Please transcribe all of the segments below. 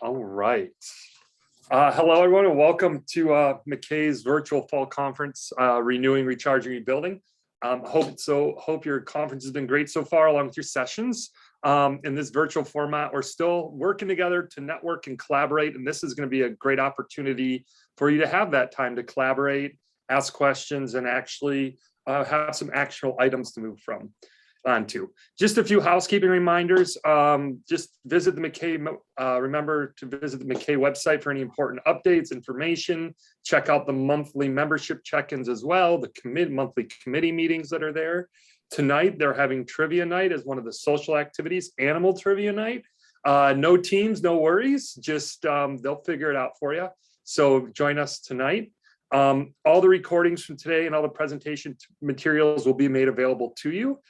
All right. Hello, everyone, and welcome to McKay's virtual fall conference, Renewing, Recharging, Rebuilding. Hope your conference has been great so far, along with your sessions. In this virtual format, we're still working together to network and collaborate, and this is going to be a great opportunity for you to have that time to collaborate, ask questions, and actually have some actionable items to move onto. Just a few housekeeping reminders. Just visit the McKay, remember to visit the McKay website for any important updates, information. Check out the monthly membership check-ins as well, the monthly committee meetings that are there. Tonight, they're having trivia night as one of the social activities, animal trivia night. No teams, no worries, just they'll figure it out for you. So join us tonight. All the recordings from today and all the presentation materials will be made available to you.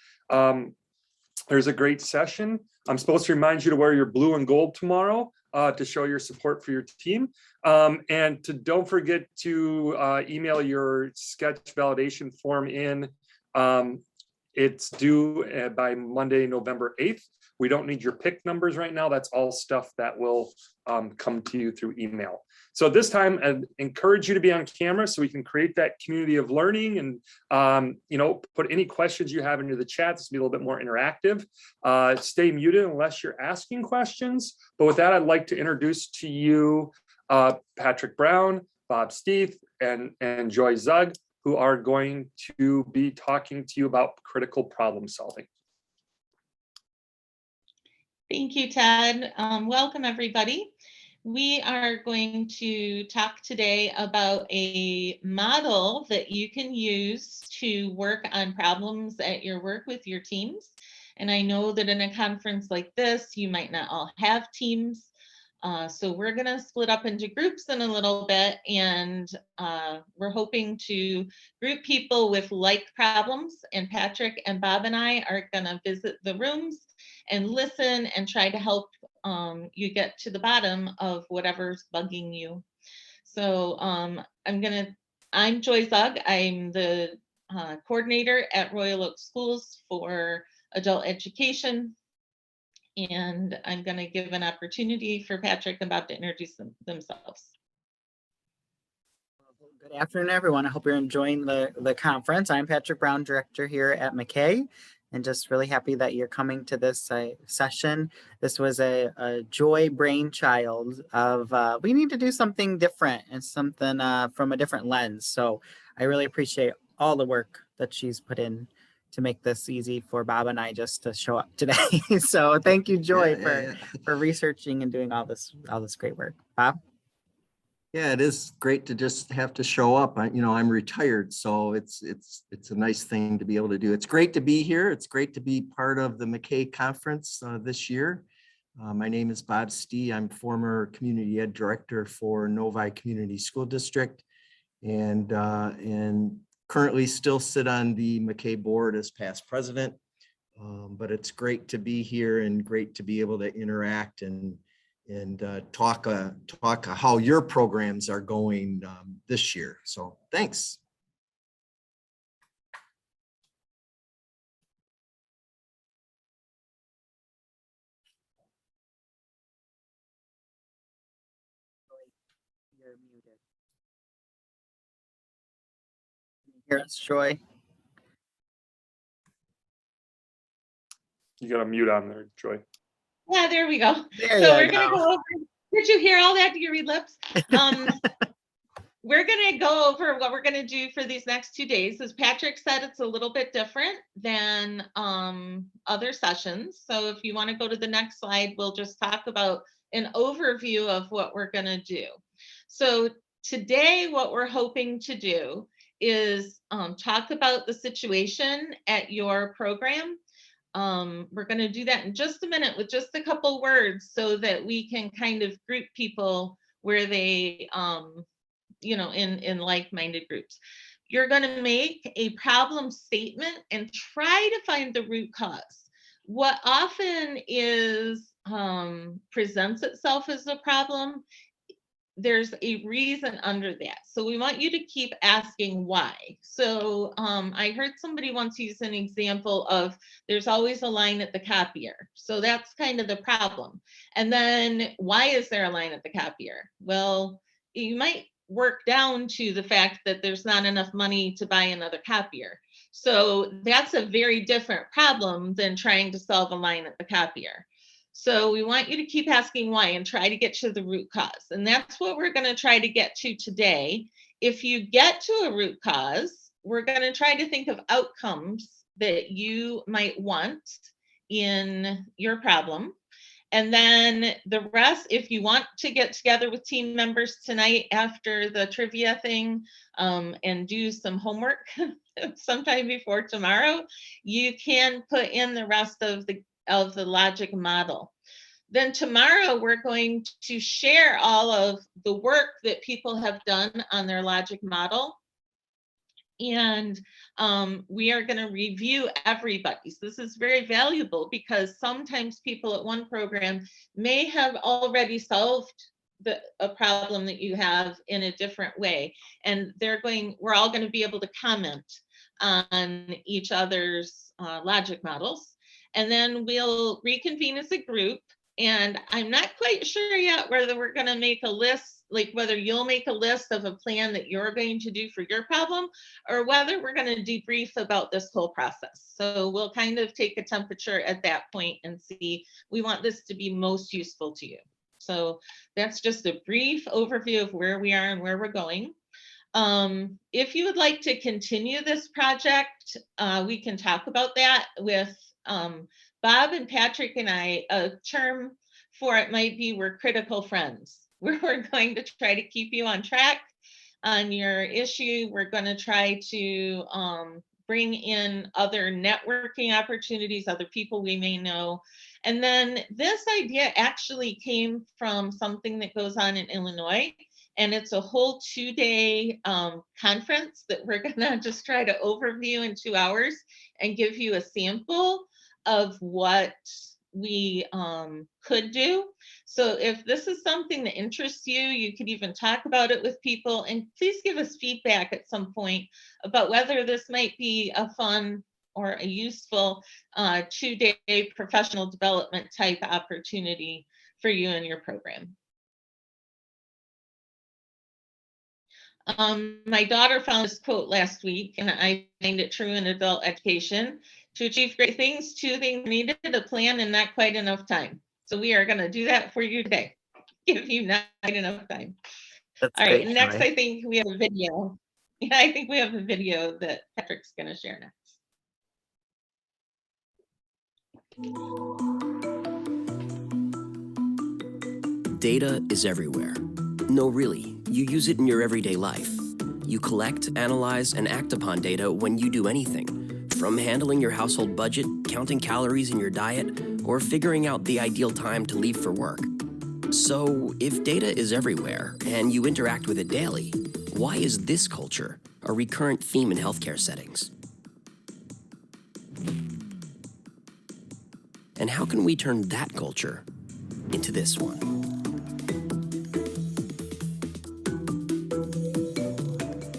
There's a great session. I'm supposed to remind you to wear your blue and gold tomorrow to show your support for your team. And don't forget to email your sketch validation form in. It's due by Monday, November 8th. We don't need your PIC numbers right now. That's all stuff that will come to you through email. So this time, I encourage you to be on camera so we can create that community of learning and put any questions you have into the chat. This will be a little bit more interactive. Stay muted unless you're asking questions. But with that, I'd like to introduce to you Patrick Brown, Bob Steeth, and Joy Zug, who are going to be talking to you about critical problem solving. Thank you, Ted. Welcome, everybody. We are going to talk today about a model that you can use to work on problems at your work with your teams. And I know that in a conference like this, you might not all have teams. So we're going to split up into groups in a little bit, and we're hoping to group people with like problems. And Patrick and Bob and I are going to visit the rooms and listen and try to help you get to the bottom of whatever's bugging you. So I'm Joy Zug. I'm the coordinator at Royal Oak Schools for adult education. And I'm going to give an opportunity for Patrick and Bob to introduce themselves. Good afternoon, everyone. I hope you're enjoying the conference. I'm Patrick Brown, director here at McKay, and just really happy that you're coming to this session. This was a Joy brainchild of we need to do something different and something from a different lens. So I really appreciate all the work that she's put in to make this easy for Bob and I just to show up today. So thank you, Joy, for researching and doing all this great work. Bob? Yeah, it is great to just have to show up. I'm retired, so it's a nice thing to be able to do. It's great to be here. It's great to be part of the McKay conference this year. My name is Bob Steeth. I'm former community ed director for Novi Community School District, and currently still sit on the McKay board as past president. But it's great to be here and great to be able to interact and talk how your programs are going this year. So thanks. You're muted. Can you hear us, Joy? You got a mute on there, Joy. Yeah, there we go. There So you we're going to go over. Did you hear all that? Do you read lips? We're going to go over what we're going to do for these next 2 days. As Patrick said, it's a little bit different than other sessions. So if you want to go to the next slide, we'll just talk about an overview of what we're going to do. So today, what we're hoping to do is talk about the situation at your program. We're going to do that in just a minute with just a couple words so that we can kind of group people where they, in like-minded groups. You're going to make a problem statement and try to find the root cause. What often presents itself as a problem there's a reason under that. So we want you to keep asking why. So I heard somebody once use an example of there's always a line at the copier. So that's kind of the problem. And then why is there a line at the copier? Well, you might work down to the fact that there's not enough money to buy another copier. So that's a very different problem than trying to solve a line at the copier. So we want you to keep asking why and try to get to the root cause. And that's what we're going to try to get to today. If you get to a root cause, we're going to try to think of outcomes that you might want in your problem. And then the rest, if you want to get together with team members tonight after the trivia thing and do some homework sometime before tomorrow, you can put in the rest of the logic model. Then tomorrow we're going to share all of the work that people have done on their logic model. And we are going to review everybody's. This is very valuable because sometimes people at one program may have already solved a problem that you have in a different way. And we're all going to be able to comment on each other's logic models. And then we'll reconvene as a group. And I'm not quite sure yet whether we're going to make a list, like whether you'll make a list of a plan that you're going to do for your problem, or whether we're going to debrief about this whole process. So we'll kind of take a temperature at that point and see, we want this to be most useful to you. So that's just a brief overview of where we are and where we're going. If you would like to continue this project, we can talk about that with Bob and Patrick and I. A term for it might be we're critical friends. We're going to try to keep you on track on your issue. We're going to try to bring in other networking opportunities, other people we may know. And then this idea actually came from something that goes on in Illinois. And it's a whole 2-day conference that we're going to just try to overview in 2 hours and give you a sample of what we could do. So if this is something that interests you, you could even talk about it with people, and please give us feedback at some point about whether this might be a fun or a useful 2-day professional development type opportunity for you and your program. My daughter found this quote last week, and I find it true in adult education. To achieve great things, 2 things needed: a plan and not quite enough time. So we are going to do that for you today. Give you not enough time. That's all right. great, Next, Joy. I think we have a video. Yeah, I think we have a video that Patrick's going to share next. Data is everywhere. No, really, you use it in your everyday life. You collect, analyze, and act upon data when you do anything, from handling your household budget, counting calories in your diet, or figuring out the ideal time to leave for work. So, if data is everywhere and you interact with it daily, why is this culture a recurrent theme in healthcare settings? And how can we turn that culture into this one?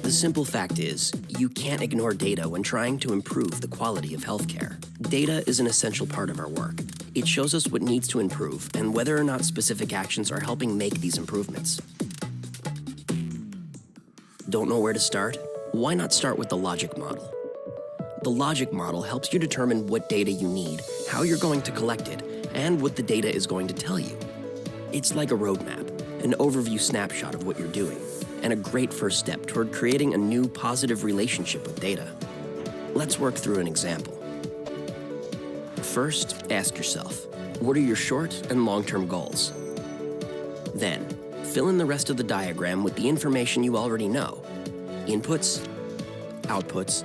The simple fact is, you can't ignore data when trying to improve the quality of healthcare. Data is an essential part of our work. It shows us what needs to improve and whether or not specific actions are helping make these improvements. Don't know where to start? Why not start with the logic model? The logic model helps you determine what data you need, how you're going to collect it, and what the data is going to tell you. It's like a roadmap, an overview snapshot of what you're doing, and a great first step toward creating a new positive relationship with data. Let's work through an example. First, ask yourself, what are your short and long-term goals? Then, fill in the rest of the diagram with the information you already know: inputs, outputs,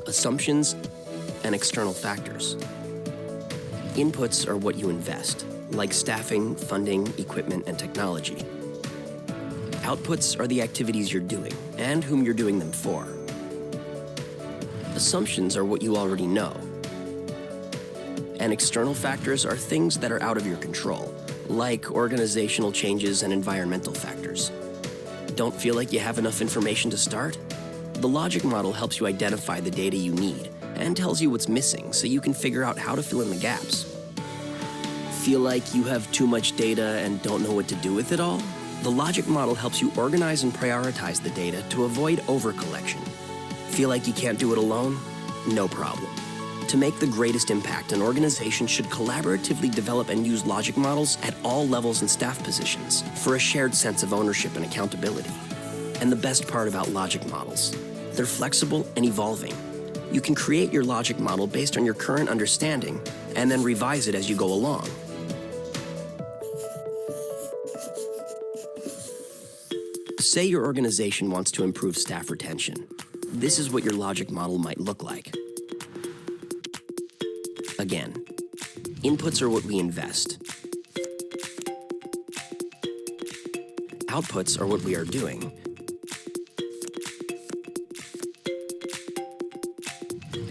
assumptions, and external factors. Inputs are what you invest, like staffing, funding, equipment, and technology. Outputs are the activities you're doing and whom you're doing them for. Assumptions are what you already know. And external factors are things that are out of your control, like organizational changes and environmental factors. Don't feel like you have enough information to start? The logic model helps you identify the data you need and tells you what's missing so you can figure out how to fill in the gaps. Feel like you have too much data and don't know what to do with it all? The logic model helps you organize and prioritize the data to avoid overcollection. Feel like you can't do it alone? No problem. To make the greatest impact, an organization should collaboratively develop and use logic models at all levels and staff positions for a shared sense of ownership and accountability. And the best part about logic models, they're flexible and evolving. You can create your logic model based on your current understanding and then revise it as you go along. Say your organization wants to improve staff retention. This is what your logic model might look like. Again, inputs are what we invest. Outputs are what we are doing.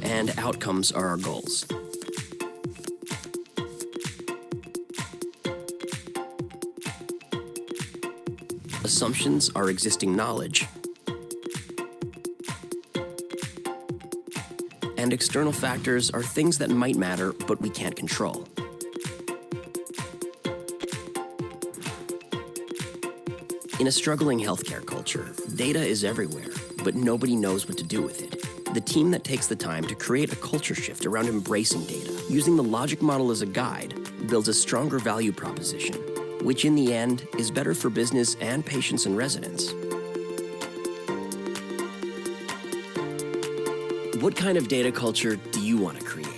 And outcomes are our goals. Assumptions are existing knowledge. And external factors are things that might matter, but we can't control. In a struggling healthcare culture, data is everywhere, but nobody knows what to do with it. The team that takes the time to create a culture shift around embracing data, using the logic model as a guide, builds a stronger value proposition, which in the end is better for business and patients and residents. What kind of data culture do you want to create?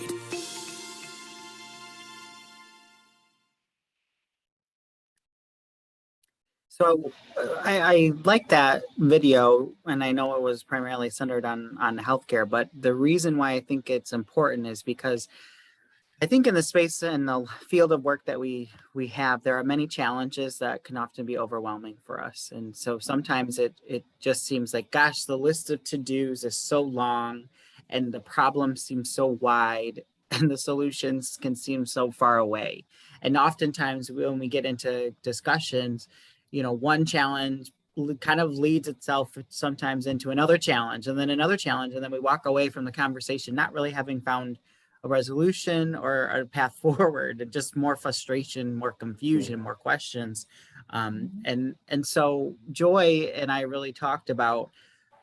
So I like that video, and I know it was primarily centered on healthcare, but the reason why I think it's important is because I think in the space and the field of work that we have, there are many challenges that can often be overwhelming for us. And so sometimes it just seems like, gosh, the list of to-dos is so long and the problems seem so wide and the solutions can seem so far away. And oftentimes when we get into discussions, one challenge kind of leads itself sometimes into another challenge and then another challenge. And then we walk away from the conversation not really having found a resolution or a path forward, just more frustration, more confusion, more questions. And so Joy and I really talked about,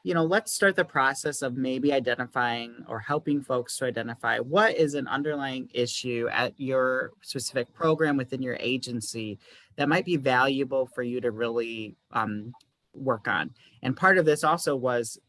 let's start the process of maybe identifying or helping folks to identify what is an underlying issue at your specific program within your agency that might be valuable for you to really work on. And part of this also was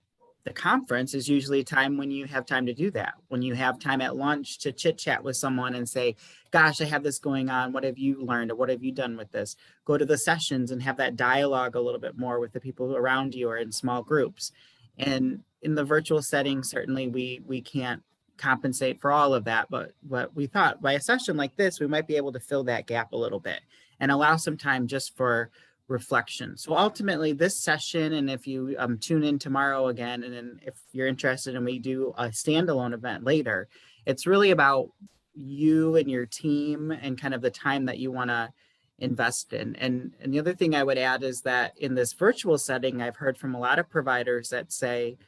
the conference is usually a time when you have time to do that, when you have time at lunch to chit chat with someone and say, gosh, I have this going on. What have you learned? Or what have you done with this? Go to the sessions and have that dialogue a little bit more with the people around you or in small groups. And in the virtual setting, certainly we can't compensate for all of that. But we thought by a session like this, we might be able to fill that gap a little bit and allow some time just for reflection. So ultimately this session, and if you tune in tomorrow again, and then if you're interested and we do a standalone event later, it's really about you and your team and kind of the time that you want to invest in. And the other thing I would add is that in this virtual setting, I've heard from a lot of providers that say,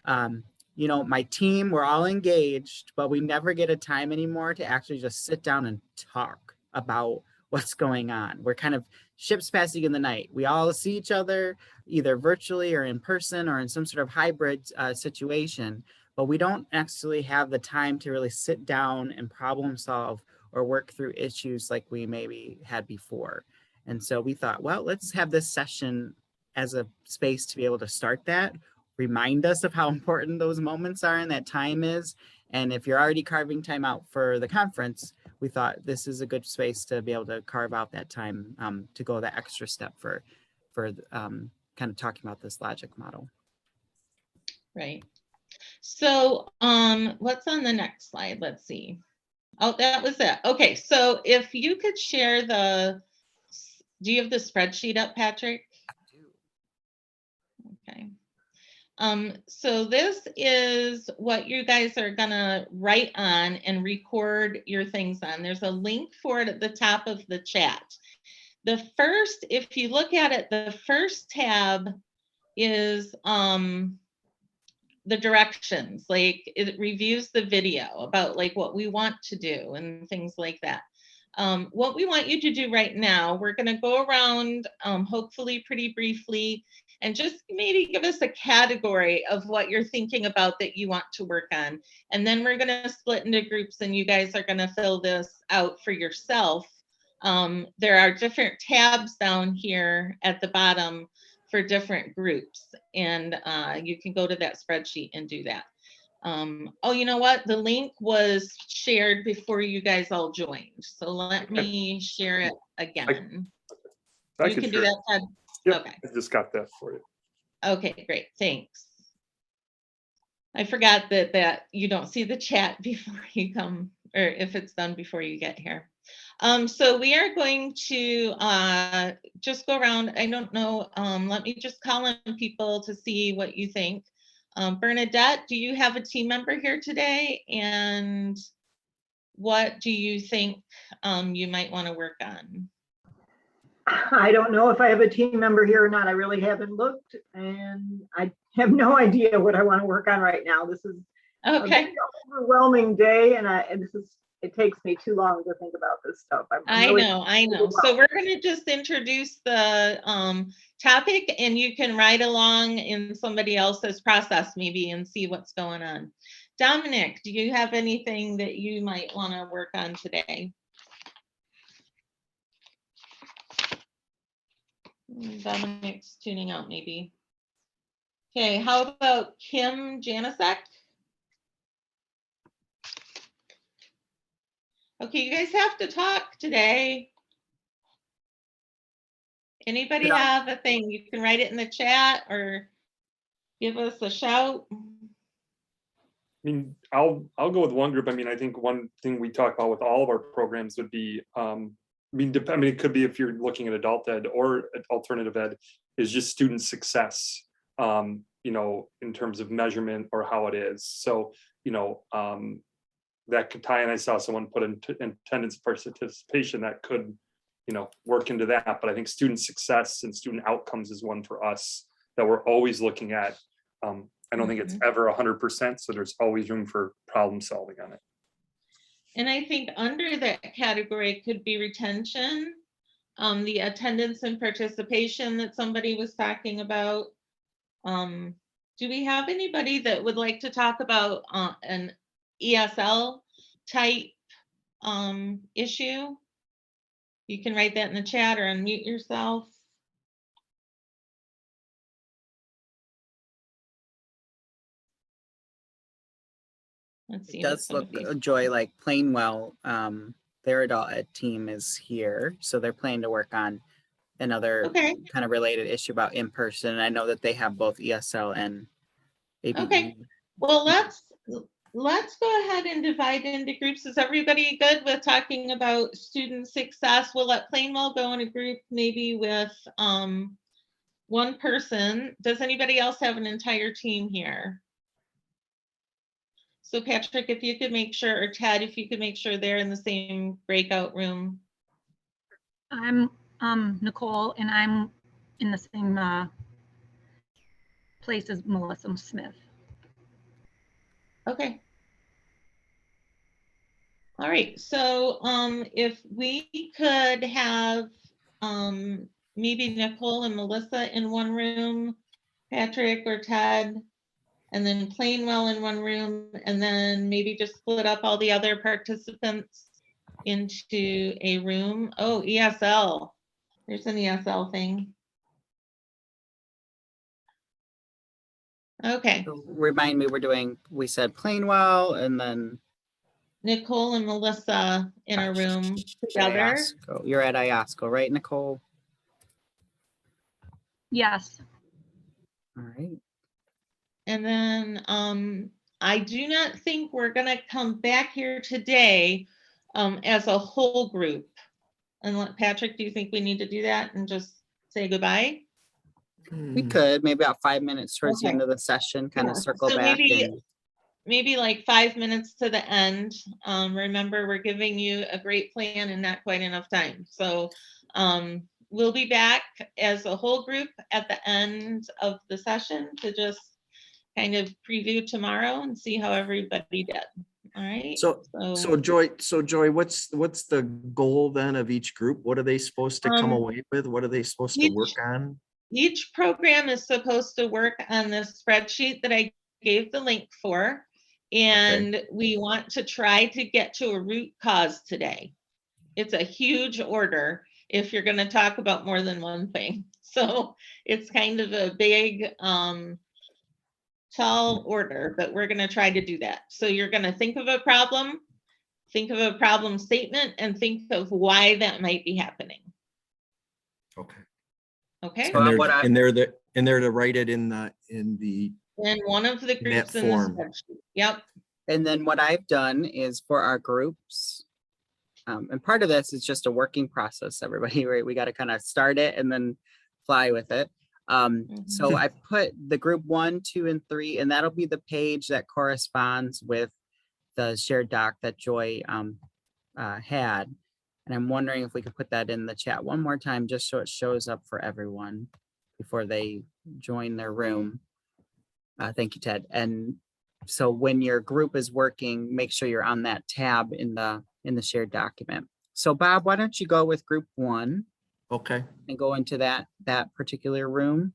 my team, we're all engaged, but we never get a time anymore to actually just sit down and talk about what's going on. We're kind of ships passing in the night. We all see each other either virtually or in person or in some sort of hybrid situation, but we don't actually have the time to really sit down and problem solve or work through issues like we maybe had before. And so we thought, well, let's have this session as a space to be able to start that, remind us of how important those moments are and that time is. And if you're already carving time out for the conference, we thought this is a good space to be able to carve out that time to go that extra step for kind of talking about this logic model. Right. So what's on the next slide? Let's see. Oh, that was it. Okay, so if you could share do you have the spreadsheet up, Patrick? Okay. So this is what you guys are gonna write on and record your things on. There's a link for it at the top of the chat. The first, if you look at it, the first tab is the directions, like it reviews the video about like what we want to do and things like that. What we want you to do right now, we're going to go around hopefully pretty briefly and just maybe give us a category of what you're thinking about that you want to work on. And then we're going to split into groups and you guys are going to fill this out for yourself. There are different tabs down here at the bottom for different groups, and you can go to that spreadsheet and do that. Oh, you know what? The link was shared before you guys all joined. So let me share it again. I You could can do share it. that, Ted? Yep, Okay. I just got that for you. Okay, great. Thanks. I forgot that you don't see the chat before you come, or if it's done before you get here. So we are going to just go around. I don't know. Let me just call on people to see what you think. Bernadette, do you have a team member here today? And what do you think you might want to work on? I don't know if I have a team member here or not. I really haven't looked, and I have no idea what I want to work on right now. This is a Okay. very overwhelming day, and it takes me too long to think about this stuff. I know. So we're going to just introduce the topic, and you can ride along in somebody else's process maybe and see what's going on. Dominic, do you have anything that you might want to work on today? Dominic's tuning out maybe. Okay, how about Kim Janicek? Okay, you guys have to talk today. Anybody have a thing? You can write it in the chat or give us a shout. I mean, I'll go with one group. I mean, I think one thing we talk about with all of our programs would be, it could be if you're looking at adult ed or alternative ed, is just student success, in terms of measurement or how it is. So, that could tie in. I saw someone put in attendance participation that could, work into that. But I think student success and student outcomes is one for us that we're always looking at. I don't think it's ever 100%, so there's always room for problem solving on it. And I think under that category could be retention, the attendance and participation that somebody was talking about. Do we have anybody that would like to talk about an ESL type issue? You can write that in the chat or unmute yourself. Let's see. It does look, Joy, like Plainwell, their adult ed team is here. So they're planning to work on another kind of related issue about in-person. And I know that they have both ESL and ABE. Okay. Well, let's go ahead and divide into groups. Is everybody good with talking about student success? We'll let Plainwell go in a group maybe with one person. Does anybody else have an entire team here? So Patrick, if you could make sure, or Ted, if you could make sure they're in the same breakout room. I'm Nicole, and I'm in the same place as Melissa Smith. Okay. All right, so if we could have maybe Nicole and Melissa in one room, Patrick or Ted, and then Plainwell in one room, and then maybe just split up all the other participants into a room. Oh, ESL. There's an ESL thing. Okay. So remind me, we said Plainwell and then Nicole and Melissa in a room together. IASCO. You're at IASCO, right, Nicole? Yes. All right. And then I do not think we're going to come back here today as a whole group. And Patrick, do you think we need to do that and just say goodbye? We could, maybe about 5 minutes towards the Okay. end of the session, kind Yeah, of circle so back. maybe like 5 minutes to the end. Remember, we're giving you a great plan and not quite enough time. So we'll be back as a whole group at the end of the session to just kind of preview tomorrow and see how everybody did. All right. So Joy, what's the goal then of each group? What are they supposed to come away with? What are they supposed to work on? Each program is supposed to work on the spreadsheet that I gave the link for. And we want to try to get to a root cause today. It's a huge order if you're going to talk about more than one thing. So it's kind of a big, tall order, but we're going to try to do that. So you're going to think of a problem statement, and think of why that might be happening. Okay. Okay. And they're to write it in one of the groups in the form. spreadsheet. Yep. And then what I've done is for our groups, and part of this is just a working process, everybody, right? We got to kind of start it and then fly with it. So I put the group 1, 2, and 3, and that'll be the page that corresponds with the shared doc that Joy had. And I'm wondering if we could put that in the chat one more time, just so it shows up for everyone before they join their room. Thank you, Ted. And so when your group is working, make sure you're on that tab in the shared document. So Bob, why don't you go with group 1? Okay. And go into that particular room.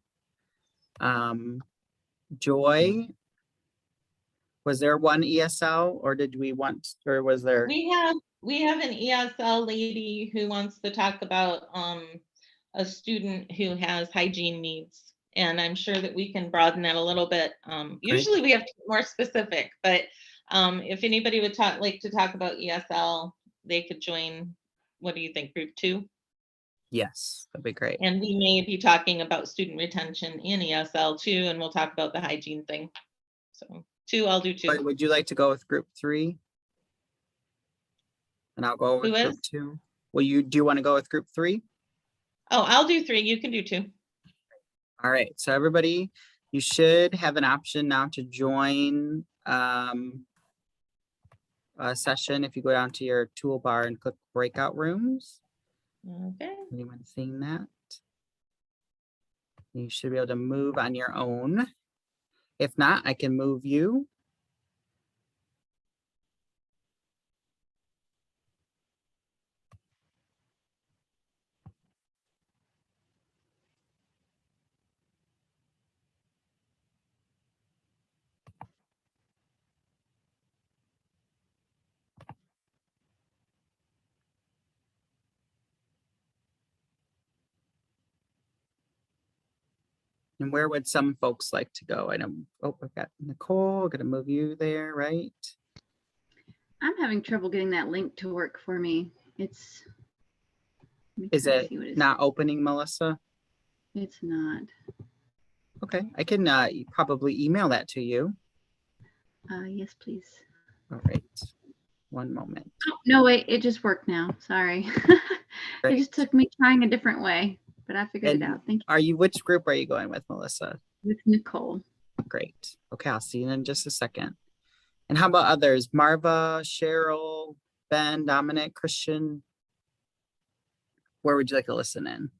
Joy, was there one ESL, or did we want, or was there? We have an ESL lady who wants to talk about a student who has hygiene needs, and I'm sure that we can broaden that a little bit. Usually we have to be more specific, but if anybody would like to talk about ESL, they could join. What do you think, group 2? Yes, that'd be great. And we may be talking about student retention in ESL too, and we'll talk about the hygiene thing. So 2, I'll do 2. But would you like to go with group 3? And I'll go with group 2. Do you want to go with group 3? Oh, I'll do 3. You can do 2. All right. So everybody, you should have an option now to join a session if you go down to your toolbar and click breakout rooms. Okay. Anyone seeing that? You should be able to move on your own. If not, I can move you. And where would some folks like to go? I know, I've got Nicole, gonna move you there, right? I'm having trouble getting that link to work for me. Is it not opening, Melissa? It's not. Okay, I can probably email that to you. Yes, please. All right, one moment. Oh, no, wait, it just worked now. Sorry. It just took me trying a different way, but I figured it out. Thank you. Which group are you going with, Melissa? With Nicole. Great. Okay, I'll see you in just a second. And how about others? Marva, Cheryl, Ben, Dominic, Christian? Where would you like to listen in?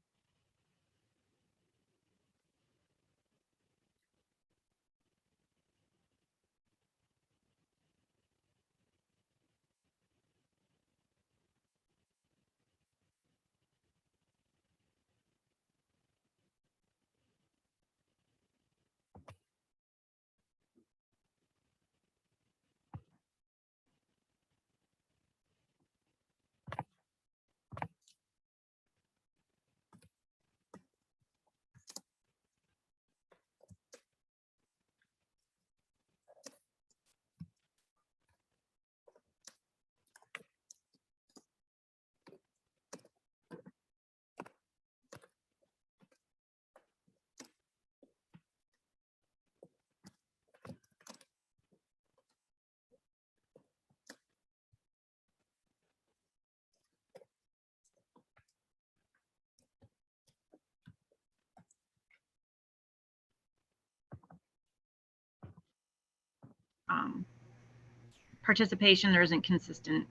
participation, there isn't consistent